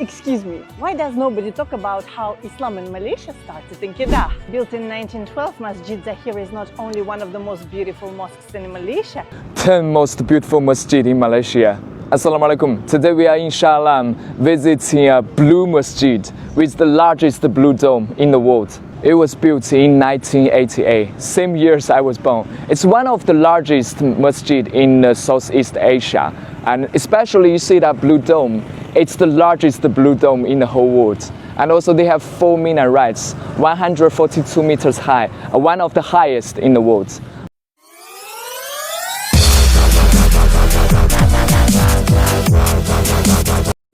Excuse me, why does nobody talk about how Islam in Malaysia started in Kedah? Built in 1912, Masjid Zahir is not only one of the most beautiful mosques in Malaysia. 10 most beautiful masjid in Malaysia. Assalamualaikum. Today we are in Shah Alam visiting a blue masjid with the largest blue dome in the world. It was built in 1988, same year as I was born. It's one of the largest masjid in Southeast Asia, and especially you see that blue dome. It's the largest blue dome in the whole world. And also they have 4 minarets, 142 meters high, one of the highest in the world.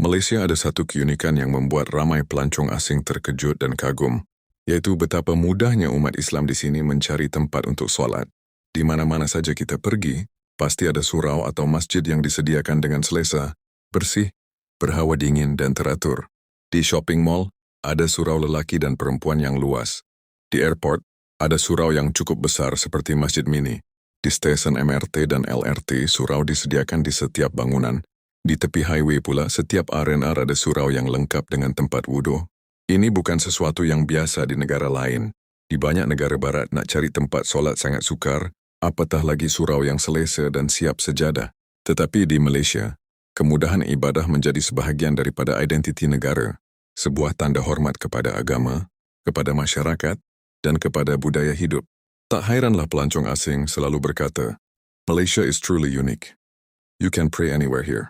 Malaysia ada satu keunikan yang membuat ramai pelancong asing terkejut dan kagum, yaitu betapa mudahnya umat Islam di sini mencari tempat untuk solat. Di mana-mana saja kita pergi, pasti ada surau atau masjid yang disediakan dengan selesa, bersih, berhawa dingin dan teratur. Di shopping mall, ada surau lelaki dan perempuan yang luas. Di airport, ada surau yang cukup besar seperti masjid mini. Di stesen MRT dan LRT, surau disediakan di setiap bangunan. Di tepi highway pula, setiap arena ada surau yang lengkap dengan tempat wudhu. Ini bukan sesuatu yang biasa di negara lain. Di banyak negara barat nak cari tempat solat sangat sukar, apatah lagi surau yang selesa dan siap sejadah. Tetapi di Malaysia, kemudahan ibadah menjadi sebahagian daripada identiti negara, sebuah tanda hormat kepada agama, kepada masyarakat, dan kepada budaya hidup. Tak hairanlah pelancong asing selalu berkata, Malaysia is truly unique. You can pray anywhere here.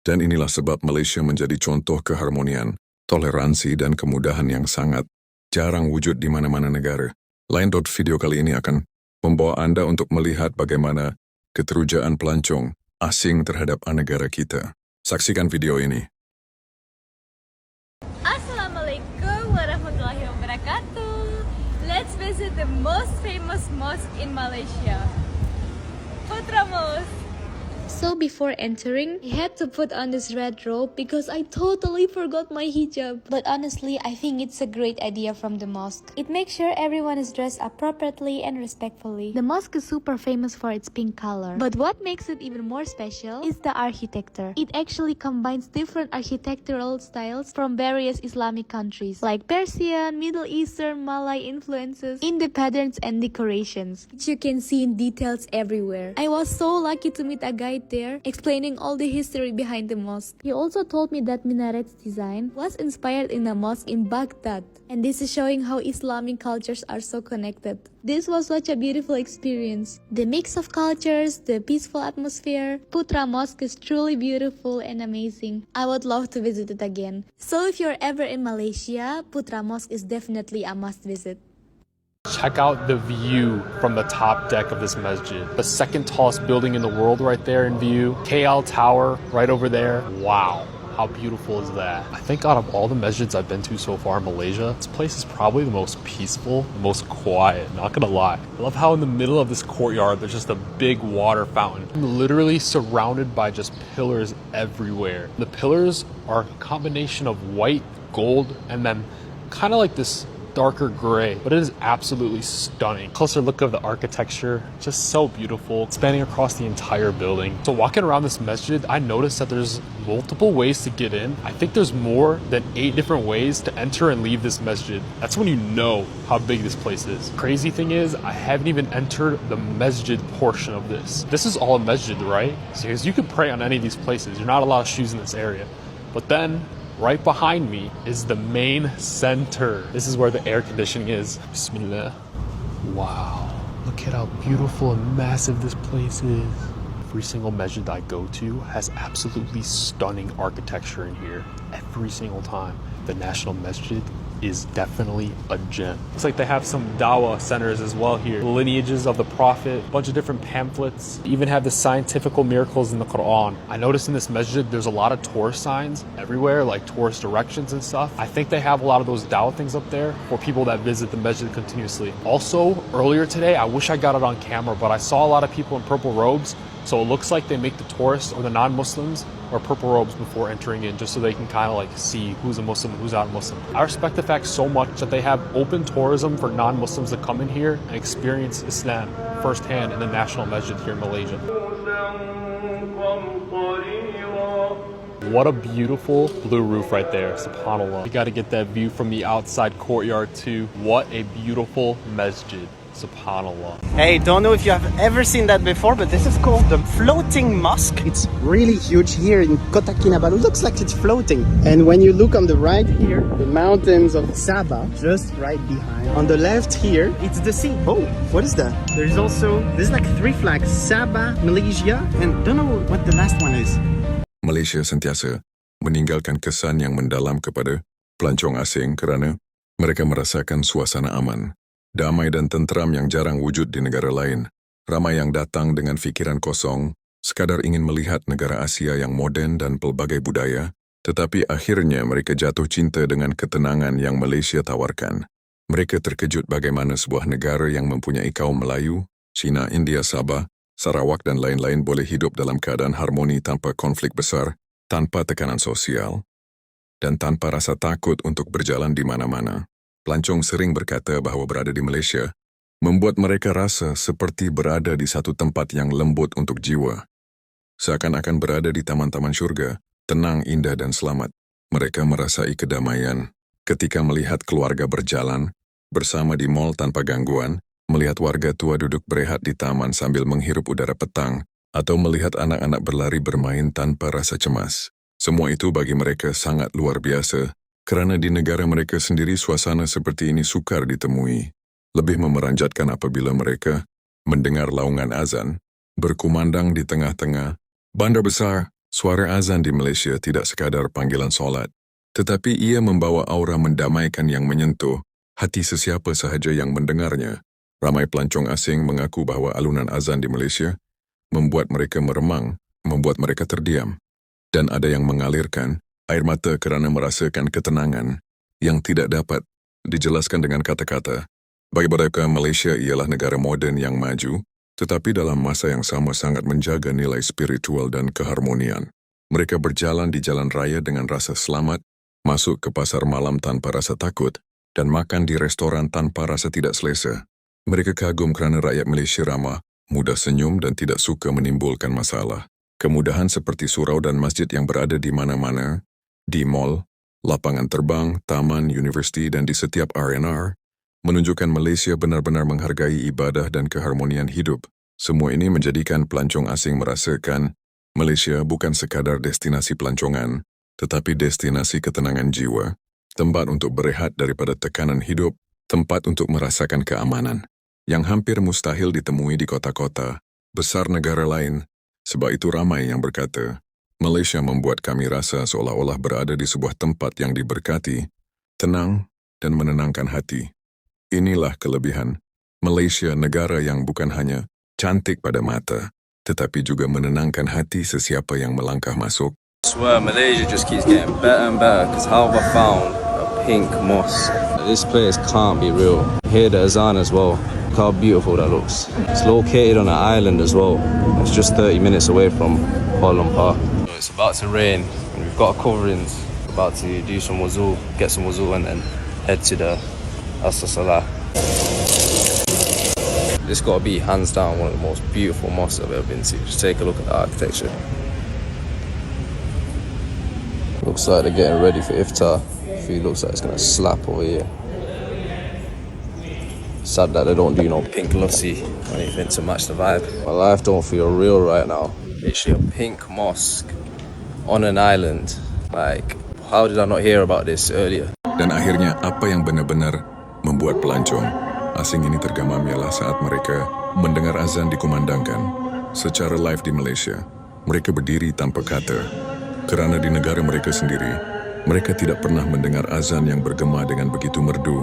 Dan inilah sebab Malaysia menjadi contoh keharmonian, toleransi dan kemudahan yang sangat jarang wujud di mana-mana negara. Lain video kali ini akan membawa Anda untuk melihat bagaimana keterujaan pelancong asing terhadap negara kita. Saksikan video ini. Assalamualaikum warahmatullahi wabarakatuh. Let's visit the most famous mosque in Malaysia, Putra Mosque. So before entering, I had to put on this red robe because I totally forgot my hijab. But honestly, I think it's a great idea from the mosque. It makes sure everyone is dressed appropriately and respectfully. The mosque is super famous for its pink color. But what makes it even more special is the architecture. It actually combines different architectural styles from various Islamic countries like Persian, Middle Eastern, Malay influences in the patterns and decorations, which you can see in details everywhere. I was so lucky to meet a guide there explaining all the history behind the mosque. He also told me that minaret's design was inspired in a mosque in Baghdad, and this is showing how Islamic cultures are so connected. This was such a beautiful experience. The mix of cultures, the peaceful atmosphere. Putra Mosque is truly beautiful and amazing. I would love to visit it again. So if you're ever in Malaysia, Putra Mosque is definitely a must visit. Check out the view from the top deck of this masjid. The second tallest building in the world right there in view. KL Tower right over there. Wow, how beautiful is that? I think out of all the masjids I've been to so far in Malaysia, this place is probably the most peaceful, the most quiet, not gonna lie. I love how in the middle of this courtyard there's just a big water fountain. I'm literally surrounded by just pillars everywhere. The pillars are a combination of white, gold, and then kind of like this darker gray, but it is absolutely stunning. Closer look of the architecture, just so beautiful, spanning across the entire building. So walking around this masjid, I noticed that there's multiple ways to get in. I think there's more than 8 different ways to enter and leave this masjid. That's when you know how big this place is. Crazy thing is, I haven't even entered the masjid portion of this. This is all a masjid, right? Because you can pray on any of these places. You're not allowed shoes in this area. But then right behind me is the main center. This is where the air conditioning is. Bismillah. Wow. Look at how beautiful and massive this place is. Every single masjid I go to has absolutely stunning architecture in here. Every single time. The National Masjid is definitely a gem. Looks like they have some dawah centers as well here. Lineages of the Prophet, a bunch of different pamphlets. Even have the scientific miracles in the Quran. I noticed in this masjid there's a lot of tourist signs everywhere, like tourist directions and stuff. I think they have a lot of those dawah things up there for people that visit the masjid continuously. Also, earlier today, I wish I got it on camera, but I saw a lot of people in purple robes. So it looks like they make the tourists or the non-Muslims wear purple robes before entering in, just so they can kind of like see who's a Muslim, who's not a Muslim. I respect the fact so much that they have open tourism for non-Muslims to come in here and experience Islam firsthand in the National Masjid here in Malaysia. What a beautiful blue roof right there, subhanAllah. You gotta get that view from the outside courtyard too. What a beautiful masjid. Subhanallah. Hey, don't know if you have ever seen that before, but this is called the floating mosque. It's really huge here in Kota Kinabalu. Looks like it's floating. And when you look on the right here, the mountains of Sabah, just right behind. On the left here, it's the sea. Oh, what is that? There's like 3 flags. Sabah, Malaysia, and don't know what the last one is. Malaysia sentiasa meninggalkan kesan yang mendalam kepada pelancong asing kerana mereka merasakan suasana aman, damai dan tentram yang jarang wujud di negara lain. Ramai yang datang dengan fikiran kosong, sekadar ingin melihat negara Asia yang moden dan pelbagai budaya, tetapi akhirnya mereka jatuh cinta dengan ketenangan yang Malaysia tawarkan. Mereka terkejut bagaimana sebuah negara yang mempunyai kaum Melayu, Cina, India, Sabah, Sarawak dan lain-lain boleh hidup dalam keadaan harmoni tanpa konflik besar, tanpa tekanan sosial, dan tanpa rasa takut untuk berjalan di mana-mana. Pelancong sering berkata bahawa berada di Malaysia membuat mereka rasa seperti berada di satu tempat yang lembut untuk jiwa. Seakan-akan berada di taman-taman syurga, tenang, indah dan selamat. Mereka merasai kedamaian ketika melihat keluarga berjalan bersama di mal tanpa gangguan, melihat warga tua duduk berehat di taman sambil menghirup udara petang, atau melihat anak-anak berlari bermain tanpa rasa cemas. Semua itu bagi mereka sangat luar biasa, kerana di negara mereka sendiri suasana seperti ini sukar ditemui. Lebih memeranjatkan apabila mereka mendengar laungan azan, berkumandang di tengah-tengah. Bandar besar, suara azan di Malaysia tidak sekadar panggilan solat, tetapi ia membawa aura mendamaikan yang menyentuh hati sesiapa sahaja yang mendengarnya. Ramai pelancong asing mengaku bahawa alunan azan di Malaysia membuat mereka meremang, membuat mereka terdiam. Dan ada yang mengalirkan air mata kerana merasakan ketenangan yang tidak dapat dijelaskan dengan kata-kata. Bagi mereka, Malaysia ialah negara moden yang maju, tetapi dalam masa yang sama sangat menjaga nilai spiritual dan keharmonian. Mereka berjalan di jalan raya dengan rasa selamat, masuk ke pasar malam tanpa rasa takut, dan makan di restoran tanpa rasa tidak selesa. Mereka kagum kerana rakyat Malaysia ramah, mudah senyum dan tidak suka menimbulkan masalah. Kemudahan seperti surau dan masjid yang berada di mana-mana, di mall, lapangan terbang, taman, universiti dan di setiap R&R, menunjukkan Malaysia benar-benar menghargai ibadah dan keharmonian hidup. Semua ini menjadikan pelancong asing merasakan Malaysia bukan sekadar destinasi pelancongan, tetapi destinasi ketenangan jiwa, tempat untuk berehat daripada tekanan hidup, tempat untuk merasakan keamanan, yang hampir mustahil ditemui di kota-kota besar negara lain. Sebab itu ramai yang berkata, Malaysia membuat kami rasa seolah-olah berada di sebuah tempat yang diberkati, tenang dan menenangkan hati. Inilah kelebihan Malaysia, negara yang bukan hanya cantik pada mata, tetapi juga menenangkan hati sesiapa yang melangkah masuk. I swear Malaysia just keeps getting better and better, because how have I found a pink mosque? This place can't be real. Hear the azan as well. Look how beautiful that looks. It's located on an island as well. It's just 30 minutes away from Kuala Lumpur. It's about to rain, and we've got our coverings. We're about to do some wuzu, get some wuzu and then head to the asal. This got to be hands down one of the most beautiful mosques I've ever been to. Just take a look at the architecture. Looks like they're getting ready for iftar. It looks like it's going to slap over here. Sad that they don't do no pink lussie or anything to match the vibe. My life don't feel real right now. Literally a pink mosque on an island. Like, how did I not hear about this earlier? Dan akhirnya apa yang benar-benar membuat pelancong asing ini tergamam ialah saat mereka mendengar azan dikumandangkan secara live di Malaysia. Mereka berdiri tanpa kata, kerana di negara mereka sendiri, mereka tidak pernah mendengar azan yang bergema dengan begitu merdu,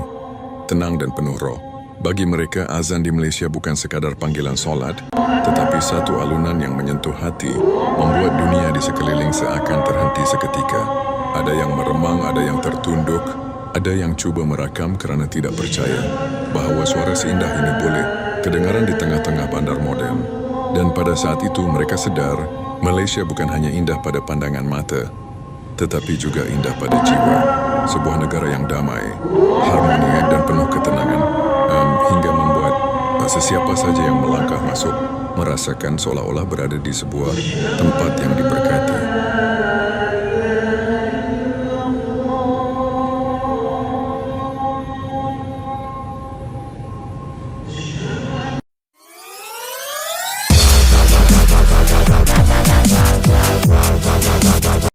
tenang dan penuh roh. Bagi mereka, azan di Malaysia bukan sekadar panggilan solat, tetapi satu alunan yang menyentuh hati, membuat dunia di sekeliling seakan terhenti seketika. Ada yang meremang, ada yang tertunduk, ada yang cuba merakam kerana tidak percaya bahawa suara seindah ini boleh kedengaran di tengah-tengah bandar moden. Dan pada saat itu mereka sedar, Malaysia bukan hanya indah pada pandangan mata, tetapi juga indah pada jiwa. Sebuah negara yang damai, harmoni dan penuh ketenangan, hingga membuat sesiapa saja yang melangkah masuk merasakan seolah-olah berada di sebuah tempat yang diberkati.